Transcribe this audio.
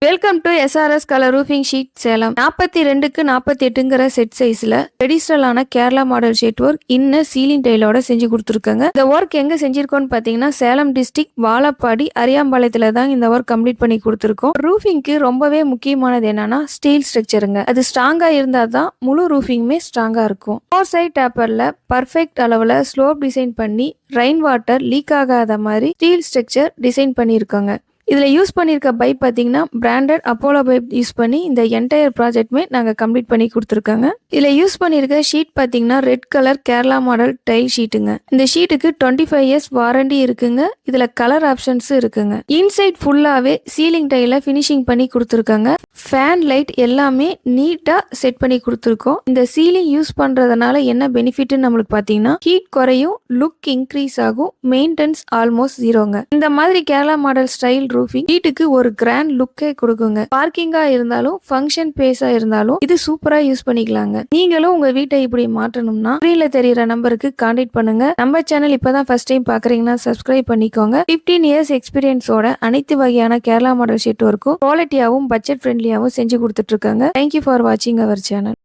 Welcome to SRS colour roofing sheet Salem. 42க்கு 48ங்கிற set சைஸ்ல ட்ரெடிஷனலான Kerala model sheet work inner ceiling டைலோட செஞ்சு கொடுத்துருக்காங்க. இந்த ஒர்க் எங்க செஞ்சிருக்கோம்னு பாத்தீங்கன்னா சேலம் டிஸ்ட்ரிக்ட் வாழப்பாடி அரியாம்பாளையத்துல தான் இந்த ஒர்க் கம்ப்ளீட் பண்ணி கொடுத்துருக்கோம். ரூஃபிங்க்கு ரொம்பவே முக்கியமானது என்னன்னா ஸ்டீல் ஸ்ட்ரக்சருங்க. அது ஸ்ட்ராங்கா இருந்தா தான் முழு ரூஃபிங்குமே ஸ்ட்ராங்கா இருக்கும். 4 சைட் டேப்பர்ல பர்ஃபெக்ட் அளவுல ஸ்லோப் டிசைன் பண்ணி ரெயின் வாட்டர் லீக் ஆகாத மாதிரி ஸ்டீல் ஸ்ட்ரக்சர் டிசைன் பண்ணியிருக்காங்க. இதில் யூஸ் பண்ணியிருக்க பைப் பார்த்தீங்கன்னா பிராண்டட் அப்போலோ பைப் யூஸ் பண்ணி இந்த என்டையர் ப்ராஜெக்ட்மே நாங்கள் கம்ப்ளீட் பண்ணி கொடுத்துருக்காங்க. இதில் யூஸ் பண்ணியிருக்க ஷீட் பார்த்தீங்கன்னா red colour Kerala model tile ஷீட்டுங்க. இந்த ஷீட்டுக்கு 25 இயர்ஸ் வாரண்டி இருக்குங்க. இதில் கலர் ஆப்ஷன்ஸ் இருக்குங்க. இன்சைட் ஃபுல்லாகவே சீலிங் டைல ஃபினிஷிங் பண்ணி கொடுத்துருக்காங்க. ஃபேன் லைட் எல்லாமே நீட்டாக செட் பண்ணி கொடுத்துருக்கோம். இந்த சீலிங் யூஸ் பண்ணுறதுனால என்ன பெனிஃபிட்னு நம்மளுக்கு பார்த்தீங்கன்னா ஹீட் குறையும், லுக் இன்க்ரீஸ் ஆகும், மெயின்டெனன்ஸ் ஆல்மோஸ்ட் ஜீரோங்க. இந்த மாதிரி கேரளா மாடல் ஸ்டைல் ரூஃபிங் வீட்டுக்கு ஒரு கிராண்ட் லுக்கே கொடுக்குங்க. பார்க்கிங்கா இருந்தாலும் ஃபங்க்ஷன் பேஸா இருந்தாலும் இது சூப்பரா யூஸ் பண்ணிக்கலாங்க. நீங்களும் உங்க வீட்டை இப்படி மாற்றணும்னா ஸ்கிரீன்ல தெரியுற நம்பருக்கு கான்டாக்ட் பண்ணுங்க. நம்ம சேனல் இப்பதான் ஃபர்ஸ்ட் டைம் பாக்குறீங்கன்னா சப்ஸ்கிரைப் பண்ணிக்கோங்க. 15 இயர்ஸ் எக்ஸ்பீரியன்ஸோட அனைத்து வகையான கேரளா மாடல் ஷீட் ஒர்க்கும் குவாலிட்டியாவும் பட்ஜெட் ஃப்ரெண்ட்லியாவும் செஞ்சு கொடுத்துட்டு இருக்காங்க. தேங்க்யூ ஃபார் வாட்சிங் அவர் சேனல்.